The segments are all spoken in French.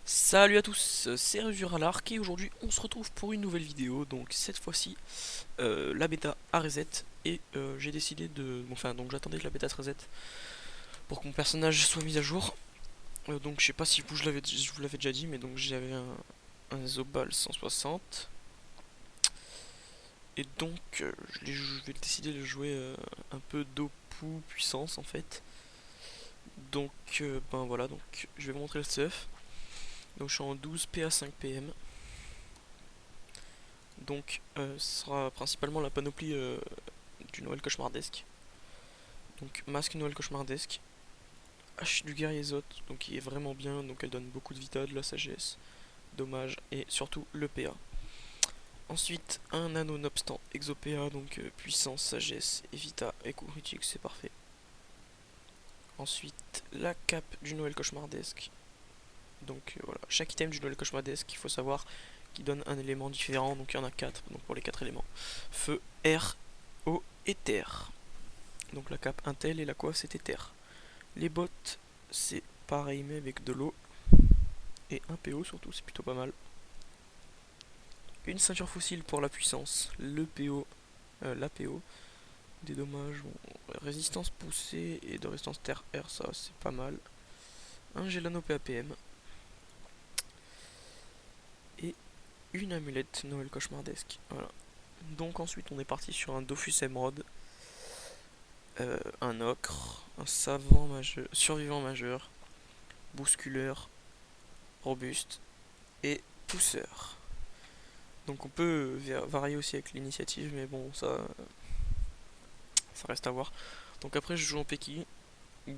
Salut à tous, c'est Ruzuralark et aujourd'hui on se retrouve pour une nouvelle vidéo. Donc cette fois-ci la bêta a reset et j'ai décidé de... Enfin donc j'attendais que la bêta se reset pour que mon personnage soit mis à jour. Donc je sais pas si je vous l'avais déjà dit, mais donc j'avais un Zobal 160. Et donc je vais décider de jouer un peu Dopu puissance en fait. Donc ben voilà, donc je vais vous montrer le stuff. Donc je suis en 12 PA 5 PM. Donc ce sera principalement la panoplie du Noël cauchemardesque. Donc masque Noël cauchemardesque, hache du guerrier Zot, donc qui est vraiment bien, donc elle donne beaucoup de vita, de la sagesse, dommage et surtout le PA. Ensuite un anneau nonobstant exo-PA, donc puissance, sagesse et vita et coup critique, c'est parfait. Ensuite la cape du Noël cauchemardesque. Donc voilà, chaque item du Noël cauchemardesque, il faut savoir qu'il donne un élément différent, donc il y en a 4, donc pour les 4 éléments. Feu, air, eau et terre. Donc la cape Intel et la coiffe c'était terre. Les bottes c'est pareil mais avec de l'eau. Et un PO surtout, c'est plutôt pas mal. Une ceinture fossile pour la puissance. Le PO, la PO. Des dommages, bon, résistance poussée et de résistance terre-air, ça c'est pas mal. Un Gelano PAPM. Et une amulette Noël cauchemardesque. Voilà. Donc ensuite on est parti sur un Dofus Emerald. Un ocre, un savant majeur, survivant majeur, bousculeur, robuste et pousseur. Donc on peut varier aussi avec l'initiative, mais bon, ça reste à voir. Donc après, je joue en Peki, où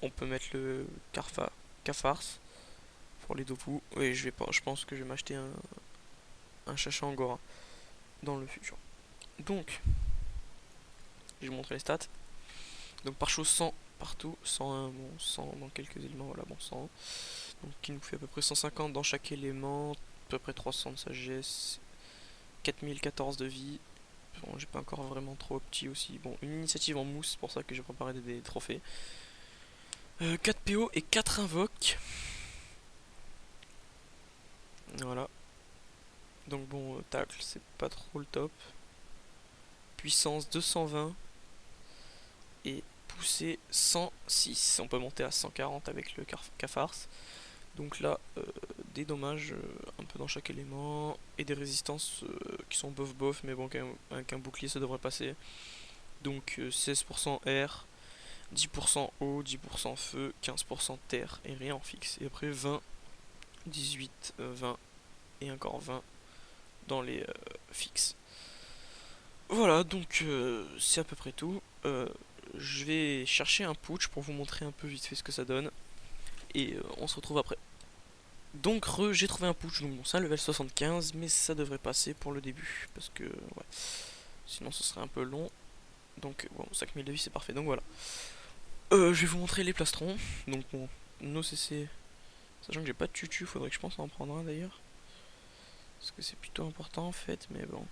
on peut mettre le Cafars pour les Dopu. Et je pense que je vais m'acheter un Chacha Angora dans le futur. Donc, je vais vous montrer les stats. Donc par chose 100 partout, 101, bon, 100 dans quelques éléments, voilà, bon, 100. Donc qui nous fait à peu près 150 dans chaque élément, à peu près 300 de sagesse, 4014 de vie. Bon, j'ai pas encore vraiment trop petit aussi. Bon, une initiative en mousse, c'est pour ça que j'ai préparé des trophées. 4 PO et 4 invoques. Voilà. Donc bon, tacle, c'est pas trop le top. Puissance 220 et poussée 106. On peut monter à 140 avec le Cafars. Donc là, des dommages un peu dans chaque élément et des résistances qui sont bof bof, mais bon, avec un bouclier ça devrait passer. Donc 16% air, 10% eau, 10% feu, 15% terre et rien en fixe. Et après 20, 18, 20 et encore 20 dans les fixes. Voilà, donc c'est à peu près tout. Je vais chercher un putsch pour vous montrer un peu vite fait ce que ça donne. Et on se retrouve après. Donc j'ai trouvé un putsch, donc bon c'est un level 75, mais ça devrait passer pour le début. Parce que ouais, sinon ce serait un peu long. Donc bon, 5000 de vie c'est parfait, donc voilà. Je vais vous montrer les plastrons. Donc bon, nos CC, sachant que j'ai pas de tutu, faudrait que je pense en prendre un d'ailleurs. Parce que c'est plutôt important en fait, mais bon. De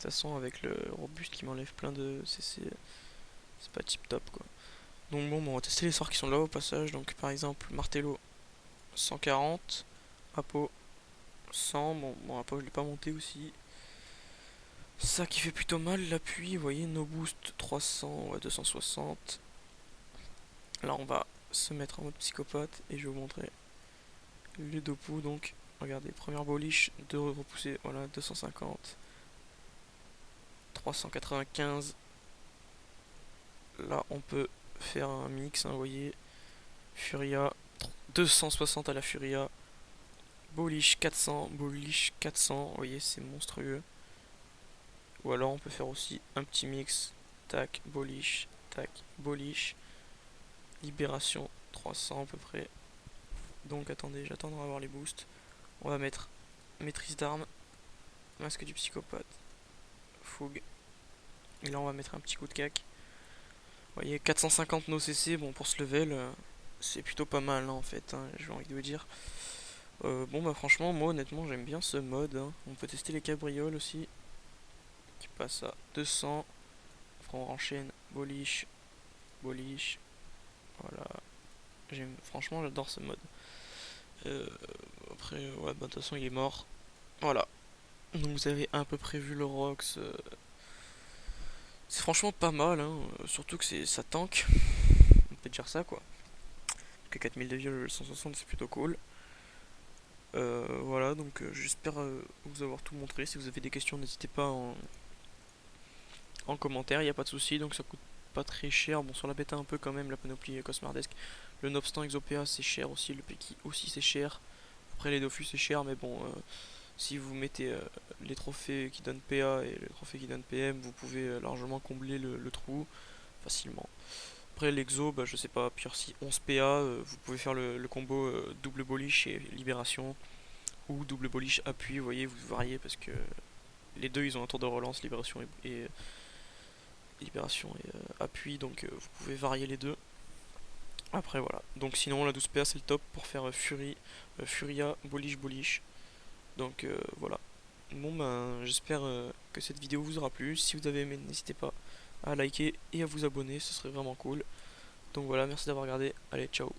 toute façon avec le robuste qui m'enlève plein de CC, c'est pas tip top quoi. Donc bon, on va tester les sorts qui sont là au passage. Donc par exemple, Martello 140, Apo 100, bon Apo je l'ai pas monté aussi. Ça qui fait plutôt mal, l'appui, vous voyez, no boost 300, ouais, 260. Là on va se mettre en mode psychopathe et je vais vous montrer les Dopu. Donc regardez, première boliche, 2 repoussés, voilà, 250, 395. Là on peut faire un mix, hein, vous voyez, Furia, 260 à la Furia, Boliche 400, Boliche 400, vous voyez c'est monstrueux. Ou alors on peut faire aussi un petit mix, tac, Boliche, tac, Boliche, Libération 300 à peu près. Donc attendez, j'attendrai à avoir les boosts. On va mettre maîtrise d'armes, masque du psychopathe, fougue. Et là on va mettre un petit coup de cac. Vous voyez 450 no CC, bon pour ce level c'est plutôt pas mal hein, en fait, hein, j'ai envie de vous dire. Bon bah franchement moi honnêtement j'aime bien ce mode, hein. On peut tester les cabrioles aussi, qui passent à 200. Après on enchaîne, boliche, voilà. Franchement j'adore ce mode. Euh, Après, ouais, bah, de toute façon, il est mort. Voilà. Donc vous avez à peu près vu le Rox. C'est franchement pas mal, hein. Surtout que ça tank. On peut dire ça, quoi. Que 4000 de vie, le 160, c'est plutôt cool. Voilà, donc j'espère vous avoir tout montré. Si vous avez des questions, n'hésitez pas en commentaire, il n'y a pas de souci. Donc ça coûte pas très cher. Bon, sur la bêta, un peu quand même, la panoplie Cosmardesk. Le Nobstant Exopéa, c'est cher aussi. Le Peki aussi, c'est cher. Après, les Dofus, c'est cher, mais bon, si vous mettez les trophées qui donnent PA et les trophées qui donnent PM, vous pouvez largement combler le trou facilement. Après l'exo, bah, je sais pas, pire si 11 PA, vous pouvez faire le combo double bolish et libération ou double bolish appui, vous voyez, vous variez parce que les deux ils ont un tour de relance, libération et appui, donc vous pouvez varier les deux. Après voilà, donc sinon la 12 PA c'est le top pour faire Furia, bolish. Donc voilà. Bon ben j'espère que cette vidéo vous aura plu. Si vous avez aimé, n'hésitez pas à liker et à vous abonner, ce serait vraiment cool. Donc voilà, merci d'avoir regardé. Allez, ciao.